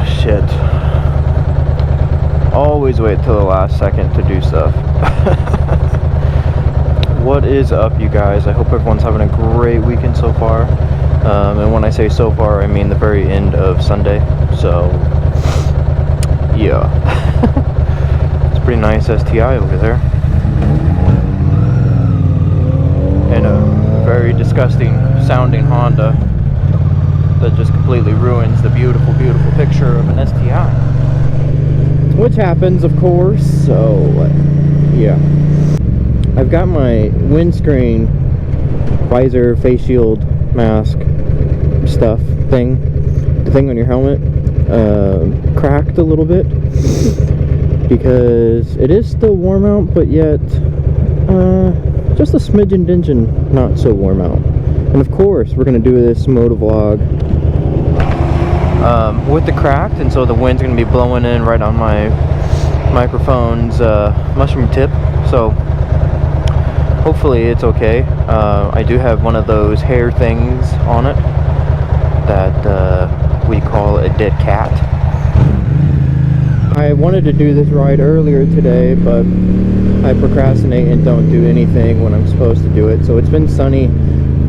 shit. Always wait till the last second to do stuff. What is up, you guys? I hope everyone's having a great weekend so far. And when I say so far, I mean the very end of Sunday. So, yeah. It's a pretty nice STI over there. And a very disgusting sounding Honda that just completely ruins the beautiful, beautiful picture of an STI. Which happens, of course. So, yeah. I've got my windscreen visor, face shield, mask stuff thing, the thing on your helmet, cracked a little bit because it is still warm out, but yet just a smidgen dingeon not so warm out. And of course we're gonna do this moto vlog with the cracked, and so the wind's gonna be blowing in right on my microphone's mushroom tip, so hopefully it's okay. I do have one of those hair things on it that we call a dead cat. I wanted to do this ride earlier today, but I procrastinate and don't do anything when I'm supposed to do it. So it's been sunny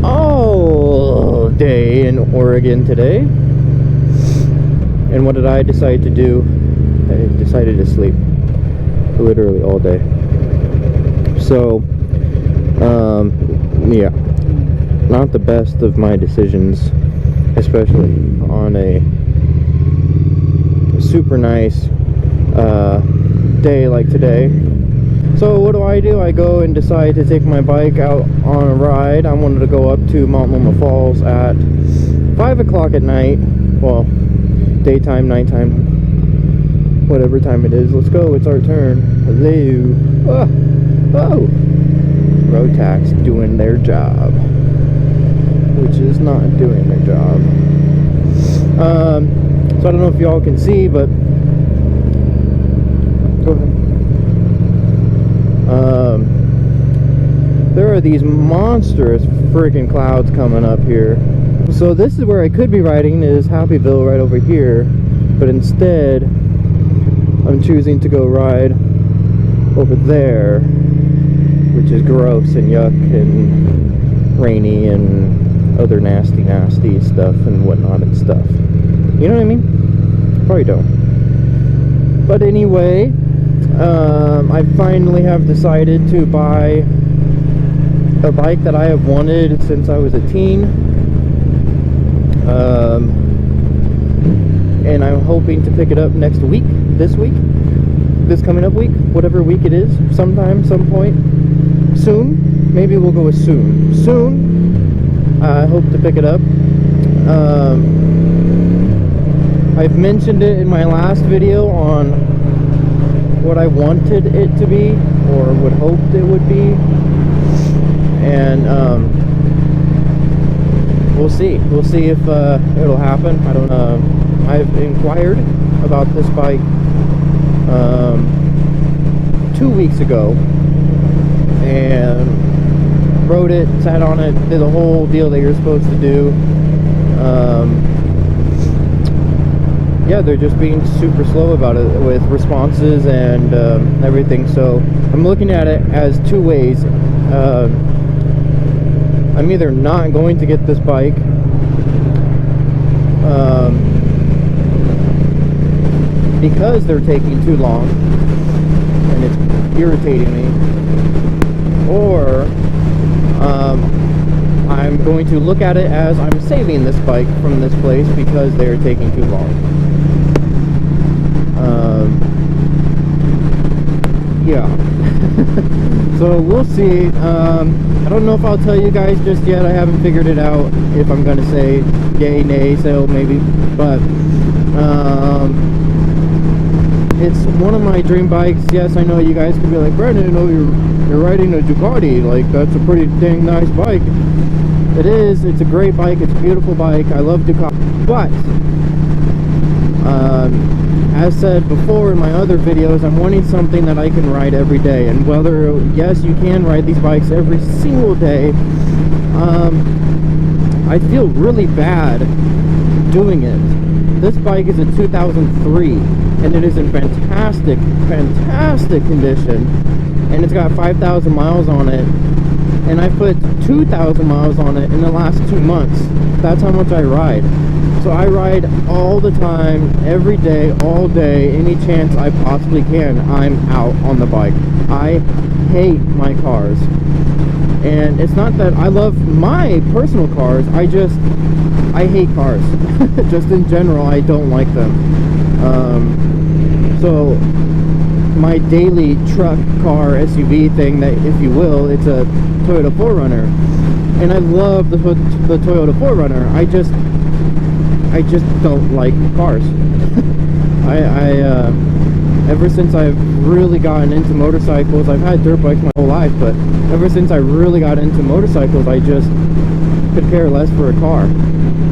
all day in Oregon today. And what did I decide to do? I decided to sleep literally all day. So yeah, not the best of my decisions, especially on a super nice day like today. So what do? I go and decide to take my bike out on a ride. I wanted to go up to Mount Loma Falls at 5 o'clock at night. Well, daytime, nighttime, whatever time it is. Let's go, it's our turn. Hello. Oh. Road tax doing their job, which is not doing their job. So I don't know if y'all can see, but go ahead. There are these monstrous freaking clouds coming up here. So this is where I could be riding, is Happyville right over here, but instead I'm choosing to go ride over there, which is gross and yuck and rainy and other nasty stuff and whatnot and stuff. You know what I mean? Probably don't. But anyway, I finally have decided to buy a bike that I have wanted since I was a teen. And I'm hoping to pick it up next week, this coming up week, whatever week it is, sometime, some point. Soon, maybe we'll go with soon. I hope to pick it up. I've mentioned it in my last video on what I wanted it to be, or would hope it would be, and we'll see if it'll happen. I don't know. I've inquired about this bike 2 weeks ago and rode it, sat on it, did the whole deal that you're supposed to do. Yeah, they're just being super slow about it with responses and everything. So I'm looking at it as two ways. I'm either not going to get this bike because they're taking too long and it's irritating me, or I'm going to look at it as I'm saving this bike from this place because they're taking too long. Yeah. So we'll see. I don't know if I'll tell you guys just yet. I haven't figured it out if I'm gonna say yay, nay, so maybe, but it's one of my dream bikes. Yes, I know you guys could be like, Brandon, you know, you're riding a Ducati, like that's a pretty dang nice bike. It is. It's a great bike. It's a beautiful bike. I love Ducati, but as said before in my other videos, I'm wanting something that I can ride every day. And whether, yes, you can ride these bikes every single day, I feel really bad doing it. this bike is a 2003, and it is in fantastic condition, and it's got 5,000 miles on it, and I put 2,000 miles on it in the last 2 months. That's how much I ride. So I ride all the time, every day, all day, any chance I possibly can, I'm out on the bike. I hate my cars. And it's not that I love my personal cars, I hate cars. Just in general, I don't like them. So my daily truck, car, SUV thing, that, if you will, it's a Toyota 4Runner. And I love the Toyota 4Runner. I just don't like cars. Ever since I've really gotten into motorcycles, I've had dirt bikes my whole life, but ever since I really got into motorcycles, I just could care less for a car.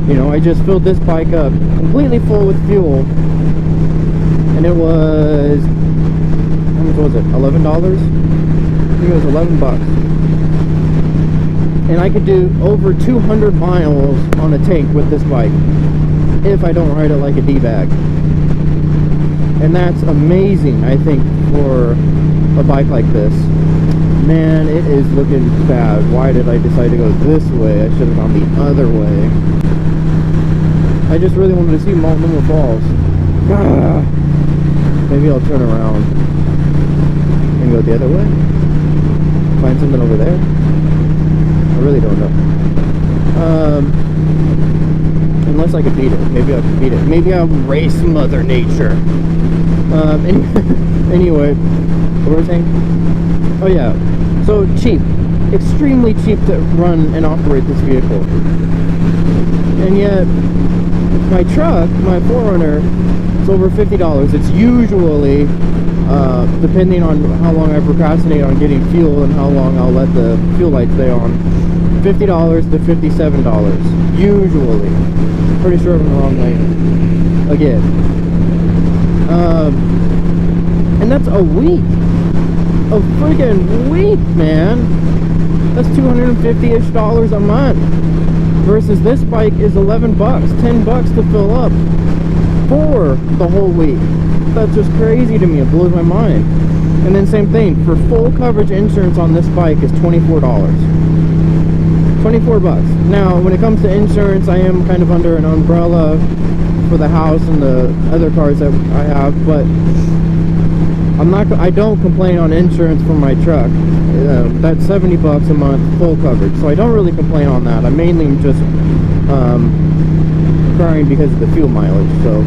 You know, I just filled this bike up completely full with fuel, and it was, how much was it, $11? I think it was 11 bucks. And I could do over 200 miles on a tank with this bike, if I don't ride it like a D-bag. And that's amazing, I think, for a bike like this. Man, it is looking bad. Why did I decide to go this way? I should have gone the other way. I just really wanted to see Multnomah Falls. Ah, maybe I'll turn around and go the other way. Find something over there. I really don't know. Unless I could beat it. Maybe I could beat it. Maybe I'll race Mother Nature. Anyway, what were we saying? Oh yeah, so cheap. Extremely cheap to run and operate this vehicle. And yet, my truck, my 4Runner, it's over $50. It's usually, depending on how long I procrastinate on getting fuel and how long I'll let the fuel light stay on, $50 to $57, usually. Pretty sure I'm in the wrong lane. Again. And that's a week. A freaking week, man. That's $250-ish a month. Versus this bike is 11 bucks, 10 bucks to fill up for the whole week. That's just crazy to me. It blows my mind. And then same thing, for full coverage insurance on this bike is $24. 24 bucks. Now, when it comes to insurance, I am kind of under an umbrella for the house and the other cars that I have, but I don't complain on insurance for my truck. That's 70 bucks a month, full coverage. So I don't really complain on that. I mainly am just crying because of the fuel mileage. So,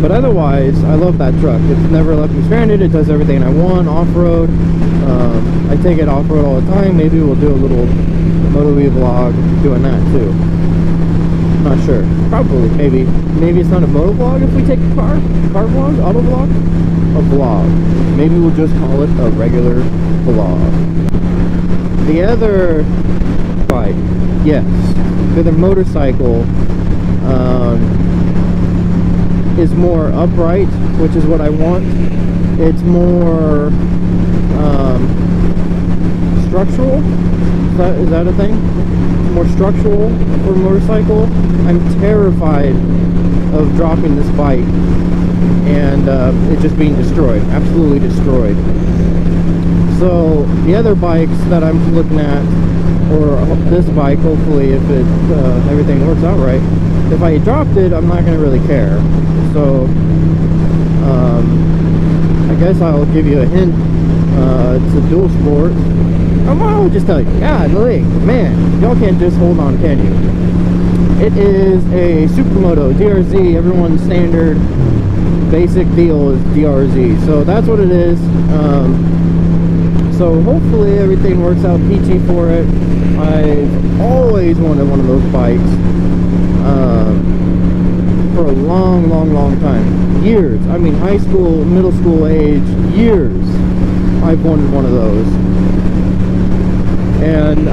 but otherwise, I love that truck. It's never left me stranded. It does everything I want off-road. I take it off-road all the time. Maybe we'll do a little MotoV vlog doing that too. Not sure. Probably. Maybe it's not a moto vlog if we take a car vlog, auto vlog, a vlog. Maybe we'll just call it a regular vlog. The other bike, yes, the other motorcycle is more upright, which is what I want. It's more structural. Is that a thing? More structural for a motorcycle. I'm terrified of dropping this bike and it just being destroyed, absolutely destroyed. So the other bikes that I'm looking at, or this bike, hopefully, if it everything works out right, if I dropped it, I'm not going to really care. So I guess I'll give you a hint. It's a dual sport. I'll just tell you, God, man, y'all can't just hold on, can you? It is a Supermoto DRZ. Everyone's standard basic deal is DRZ, so that's what it is. So hopefully everything works out peachy for it. I've always wanted one of those bikes for a long time. Years. I mean, high school, middle school age, years. I've wanted one of those. And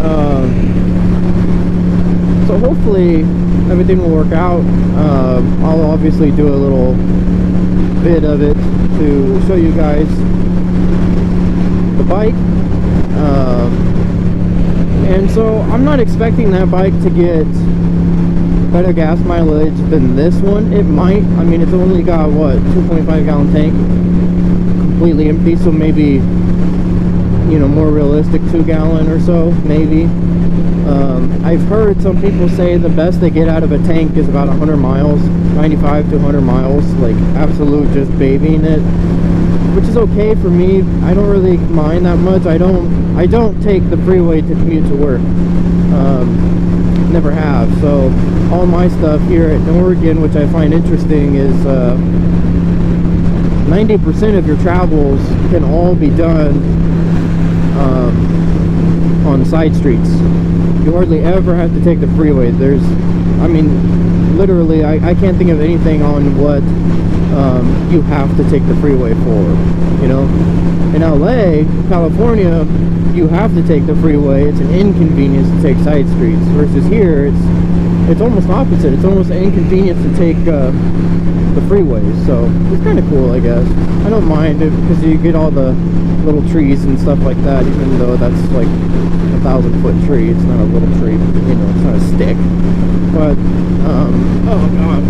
so hopefully everything will work out. I'll obviously do a little bit of it to show you guys the bike. And so I'm not expecting that bike to get better gas mileage than this one. It might. I mean, it's only got, what, 2.5 gallon tank, completely empty, so maybe, you know, more realistic 2 gallon or so, maybe. I've heard some people say the best they get out of a tank is about 100 miles, 95 to 100 miles, like absolute just babying it, which is okay for me. I don't really mind that much. I don't take the freeway to commute to work. Never have. So all my stuff here in Oregon, which I find interesting, is 90% of your travels can all be done on side streets. You hardly ever have to take the freeway. There's, I mean, literally, I can't think of anything on what you have to take the freeway for, you know. In LA, California, you have to take the freeway. It's an inconvenience to take side streets, versus here, it's almost opposite. It's almost an inconvenience to take the freeways. So it's kind of cool, I guess. I don't mind it because you get all the little trees and stuff like that, even though that's like 1,000-foot tree. It's not a little tree, you know, it's not a stick. But oh god,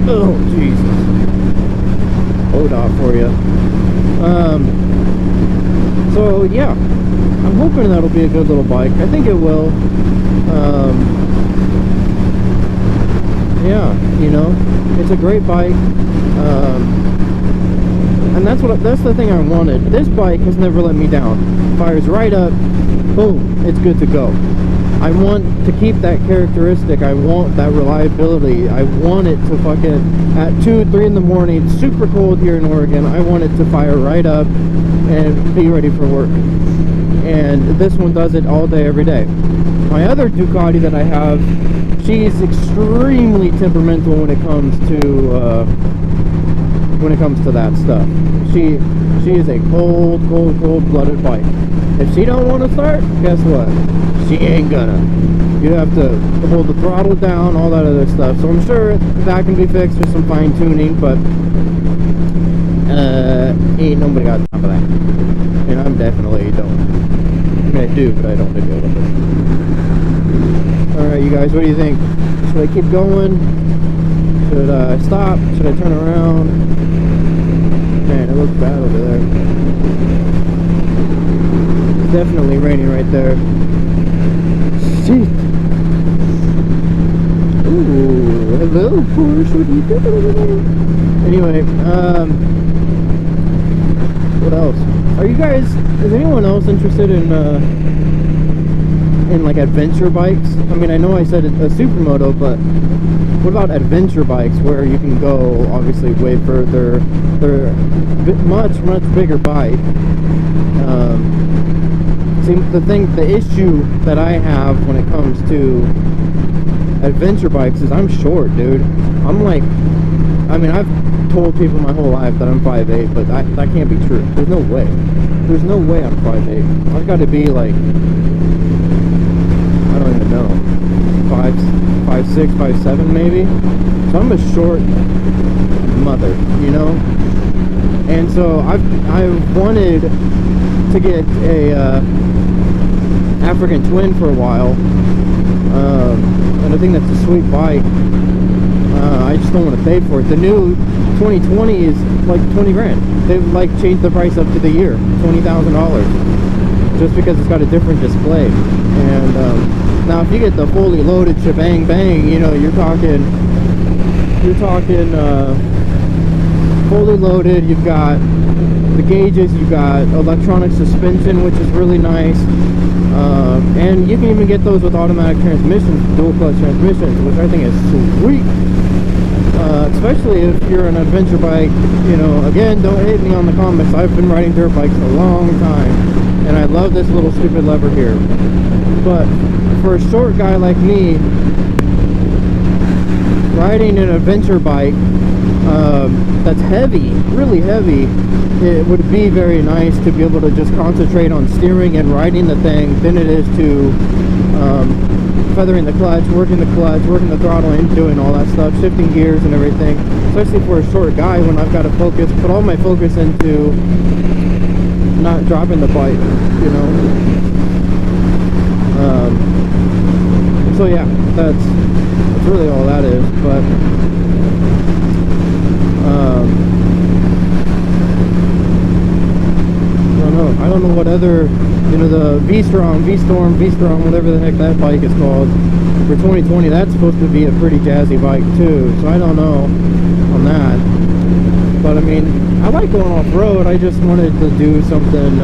oh Jesus, hold on for you. So yeah, I'm hoping that'll be a good little bike. I think it will. Yeah, you know, it's a great bike. And that's the thing I wanted. This bike has never let me down. Fires right up, boom, it's good to go. I want to keep that characteristic. I want that reliability. I want it to fucking, at 2, 3 in the morning, it's super cold here in Oregon, I want it to fire right up and be ready for work. And this one does it all day, every day. My other Ducati that I have, she's extremely temperamental when it comes to that stuff. She is a cold-blooded bike. If she don't want to start, guess what? She ain't gonna. You have to hold the throttle down, all that other stuff. So I'm sure that can be fixed with some fine-tuning, but ain't nobody got time for that. And I'm definitely don't. I mean, I do, but I don't do it. Alright, you guys, what do you think? Should I keep going? Should I stop? Should I turn around? Man, it looks bad over there. It's definitely raining right there. Shit. Ooh, hello, Porsche. What are you doing? Anyway, what else? Are you guys, is anyone else interested in like adventure bikes? I mean, I know I said a Supermoto, but what about adventure bikes where you can go obviously way further? They're much bigger bike. See, the issue that I have when it comes to adventure bikes is I'm short, dude. I'm like, I mean, I've told people my whole life that I'm 5'8", but that can't be true. There's no way. There's no way I'm 5'8". I've got to be like, I don't even know, 5'6", 5'7", maybe. So I'm a short mother, you know. And so I've wanted to get a African Twin for a while, and I think that's a sweet bike. I just don't want to pay for it. The new 2020 is like 20 grand. They've like changed the price up to the year, $20,000, just because it's got a different display. And now if you get the fully loaded shebang bang, you know, you're talking fully loaded. You've got the gauges, you've got electronic suspension, which is really nice, and you can even get those with automatic transmissions, dual clutch transmissions, which I think is sweet. Especially if you're an adventure bike, you know, again, don't hate me on the comments, I've been riding dirt bikes a long time, and I love this little stupid lever here. But for a short guy like me, riding an adventure bike that's heavy, really heavy, it would be very nice to be able to just concentrate on steering and riding the thing than it is to feathering the clutch, working the throttle, and doing all that stuff, shifting gears and everything. Especially for a short guy, when I've got to put all my focus into not dropping the bike, you know. So yeah, that's really all that is. But I don't know what other, you know, the V-Storm, whatever the heck that bike is called, for 2020, that's supposed to be a pretty jazzy bike too, so I don't know on that. But I mean, I like going off-road. I just wanted to do something,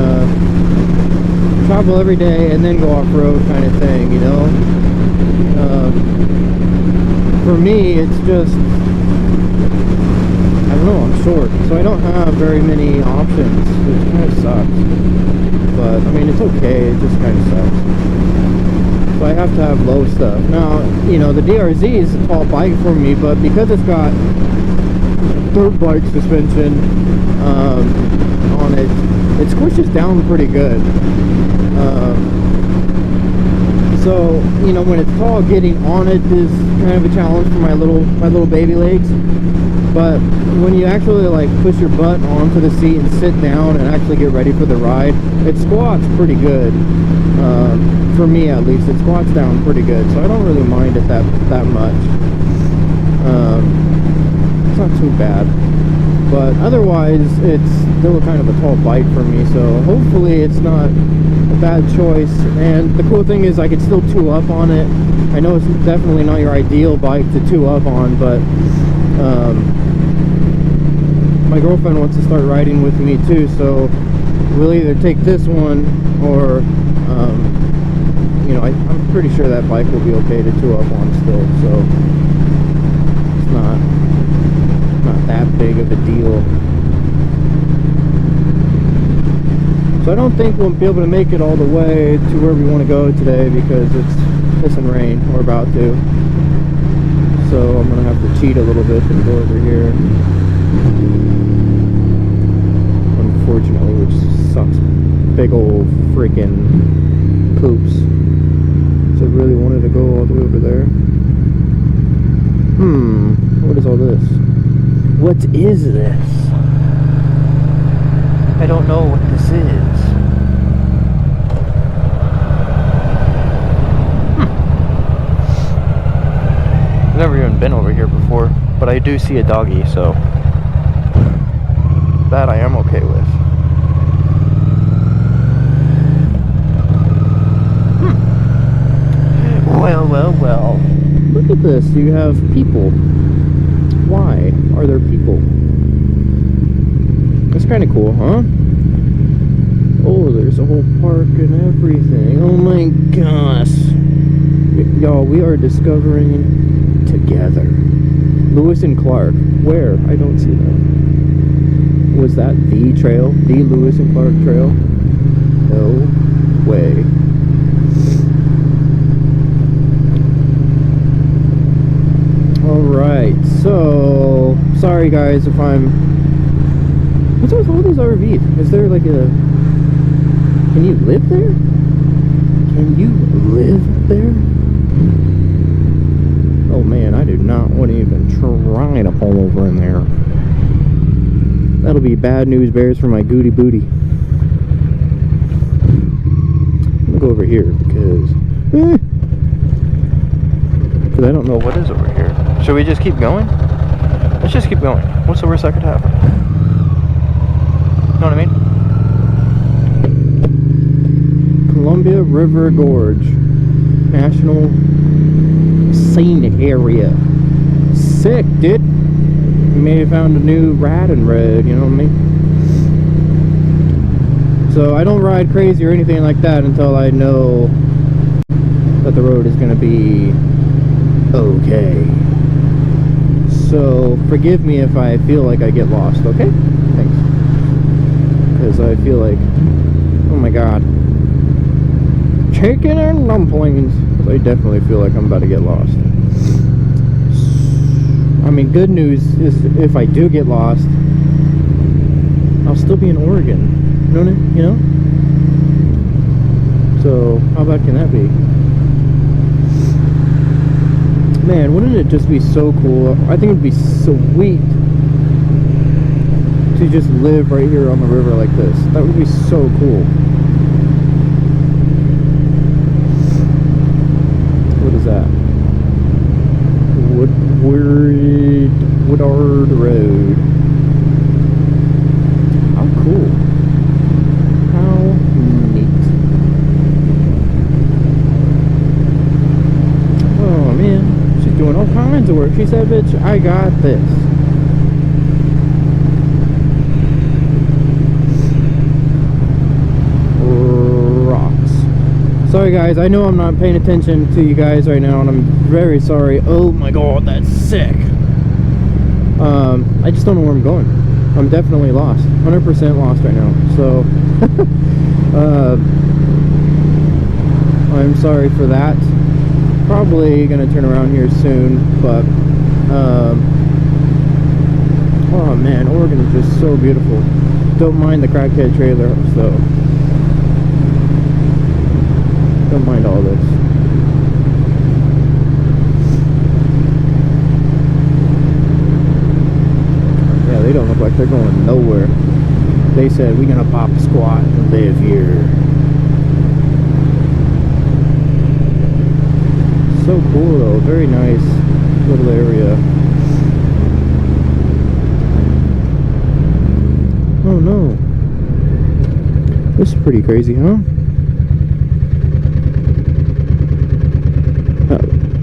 travel every day and then go off-road kind of thing, you know. For me, it's just, I don't know, I'm short, so I don't have very many options, which kind of sucks. But I mean, it's okay, it just kind of sucks. So I have to have low stuff. Now, you know, the DRZ is a tall bike for me, but because it's got dirt bike suspension on it, it squishes down pretty good. So, you know, when it's tall, getting on it is kind of a challenge for my little baby legs. But when you actually like push your butt onto the seat and sit down and actually get ready for the ride, it squats pretty good. For me at least, it squats down pretty good, so I don't really mind it that much. It's not too bad. But otherwise, it's still kind of a tall bike for me, so hopefully it's not a bad choice. And the cool thing is I could still two up on it. I know it's definitely not your ideal bike to two up on, but my girlfriend wants to start riding with me too, so we'll either take this one or you know, I'm pretty sure that bike will be okay to two up on still, so it's not that big of a deal. So I don't think we'll be able to make it all the way to where we want to go today because it's pissing rain. We're about to. So I'm going to have to cheat a little bit and go over here. Unfortunately, which sucks. Big old freaking poops. So I really wanted to go all the way over there. What is all this? What is this? I don't know what this is. I've never even been over here before, but I do see a doggy, so that I am okay with. Well. Look at this. You have people. Why are there people? That's kind of cool, huh? Oh, there's a whole park and everything. Oh my gosh. Y'all, we are discovering together. Lewis and Clark. Where? I don't see that. Was that the trail? The Lewis and Clark trail? No way. Alright, so sorry guys if I'm... What's with all these RVs? Is there like a... Can you live there? Can you live there? Oh man, I do not want to even try to pull over in there. That'll be bad news bears for my goody booty. I'm gonna go over here because I don't know what is over here. Should we just keep going? Let's just keep going. What's the worst that could happen? You know what I mean? Columbia River Gorge National Scene Area. Sick, dude. We may have found a new riding road, you know what I mean? So I don't ride crazy or anything like that until I know that the road is going to be okay. So forgive me if I feel like I get lost, okay? Thanks. Because I feel like, oh my god, chicken and dumplings. Because I definitely feel like I'm about to get lost. I mean, good news is if I do get lost, I'll still be in Oregon. You know? So how bad can that be? Man, wouldn't it just be so cool? I think it would be sweet to just live right here on the river like this. That would be so cool. What is that? covered road. How cool. How neat. Oh man, she's doing all kinds of work. She said, bitch, I got this. Sorry guys, I know I'm not paying attention to you guys right now and I'm very sorry. Oh my god, that's sick. I just don't know where I'm going. I'm definitely lost. 100% lost right now. So I'm sorry for that. Probably gonna turn around here soon, but oh man, Oregon is just so beautiful. Don't mind the crackhead trailer, so don't mind all this. Yeah, they don't look like they're going nowhere. They said, we're gonna pop a squat and live here. So cool though, very nice little area. Oh no. This is pretty crazy, huh?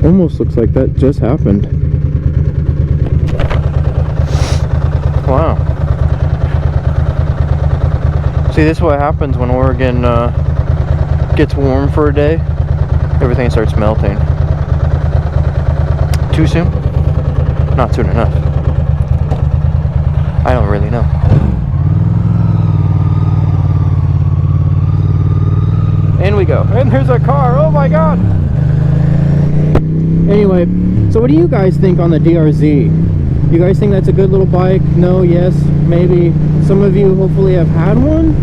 Almost looks like that just happened. Wow. See, this is what happens when Oregon gets warm for a day. Everything starts melting. Too soon? Not soon enough. I don't really know. In we go. And there's a car. Oh my god! Anyway, so what do you guys think on the DRZ? You guys think that's a good little bike? No, yes, maybe. Some of you hopefully have had one,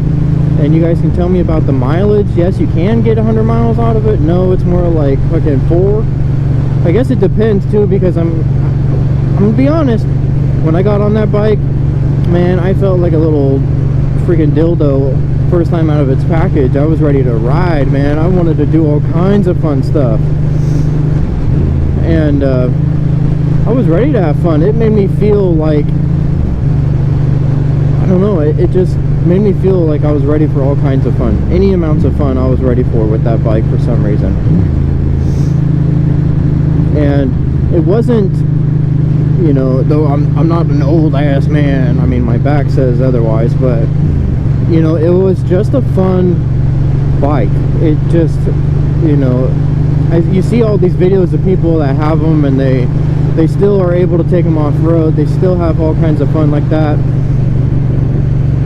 and you guys can tell me about the mileage. Yes, you can get 100 miles out of it. No, it's more like fucking 4. I guess it depends too, because I'm gonna be honest, when I got on that bike, man, I felt like a little freaking dildo first time out of its package. I was ready to ride, man. I wanted to do all kinds of fun stuff. And I was ready to have fun. It made me feel like, I don't know, it just made me feel like I was ready for all kinds of fun. Any amounts of fun I was ready for with that bike for some reason. And it wasn't, you know, though I'm not an old ass man, I mean my back says otherwise, but you know, it was just a fun bike. It just, you know, you see all these videos of people that have them and they still are able to take them off-road. They still have all kinds of fun like that,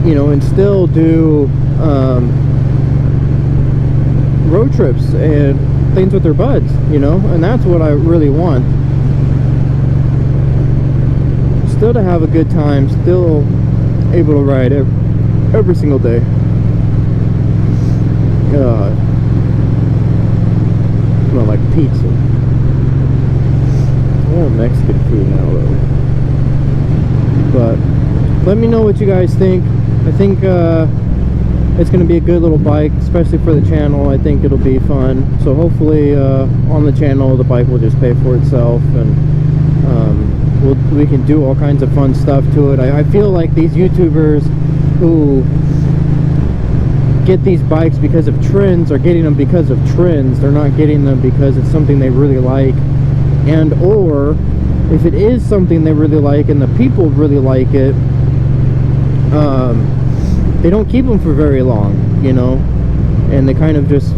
you know, and still do road trips and things with their buds, you know, and that's what I really want. Still to have a good time, still able to ride every single day. God. Smell like pizza. I want Mexican food now though. But let me know what you guys think. I think it's going to be a good little bike, especially for the channel. I think it'll be fun. So hopefully on the channel the bike will just pay for itself, and we can do all kinds of fun stuff to it. I feel like these YouTubers who get these bikes because of trends are getting them because of trends. They're not getting them because it's something they really like, and or if it is something they really like and the people really like it, they don't keep them for very long, you know, and they kind of just,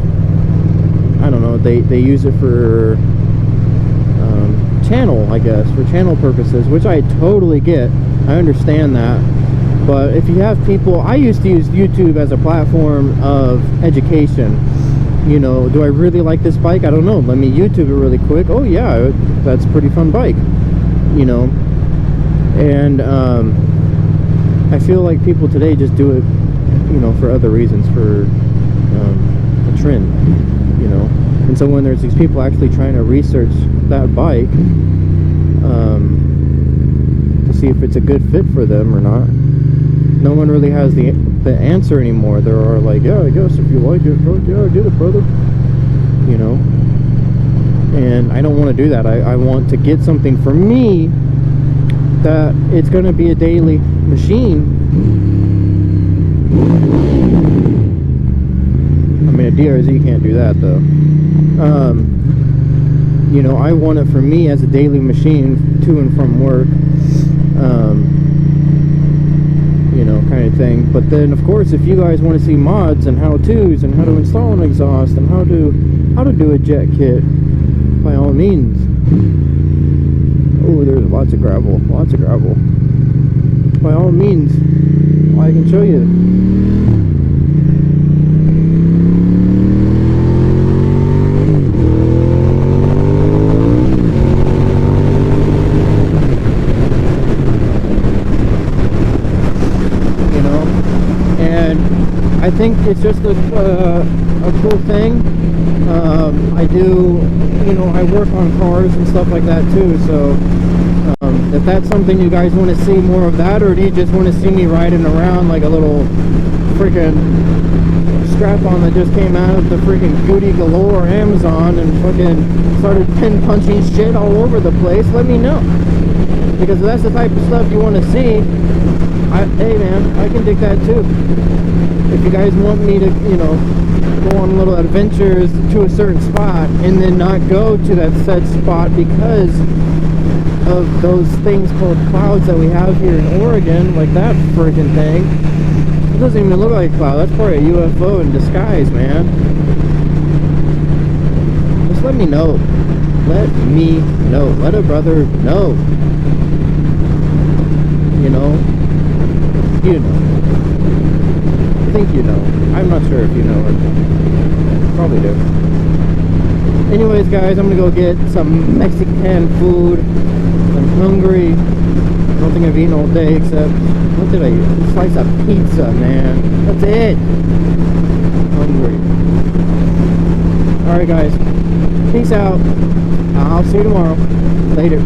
I don't know, they use it for channel, I guess, for channel purposes, which I totally get. I understand that. But if you have people, I used to use YouTube as a platform of education. You know, do I really like this bike? I don't know. Let me YouTube it really quick. Oh yeah, that's a pretty fun bike. You know, and I feel like people today just do it, you know, for other reasons, for a trend, you know. And so when there's these people actually trying to research that bike to see if it's a good fit for them or not, no one really has the answer anymore. There are like, yeah, I guess if you like it, yeah, get it, brother, you know. And I don't want to do that. I want to get something for me that it's going to be a daily machine. I mean, a DRZ can't do that though. You know, I want it for me as a daily machine to and from work. You know, kind of thing. But then, of course, if you guys want to see mods and how-tos and how to install an exhaust and how to do a jet kit, by all means. Oh, there's lots of gravel. By all means, I can show you. I think it's just a cool thing. I do, you know, I work on cars and stuff like that too, so if that's something you guys want to see more of that, or do you just want to see me riding around like a little freaking strap-on that just came out of the freaking Goody Galore Amazon and fucking started pin punching shit all over the place, let me know. Because if that's the type of stuff you want to see, hey man, I can dig that too. If you guys want me to, you know, go on little adventures to a certain spot and then not go to that said spot because of those things called clouds that we have here in Oregon, like that freaking thing. It doesn't even look like a cloud. That's probably a UFO in disguise, man. Just let me know. Let me know. Let a brother know. You know? You know. I think you know. I'm not sure if you know or probably do. Anyways, guys, I'm gonna go get some Mexican food. I'm hungry. I don't think I've eaten all day except, what did I eat? A slice of pizza, man. That's it. Hungry. Alright, guys. Peace out. I'll see you tomorrow. Later.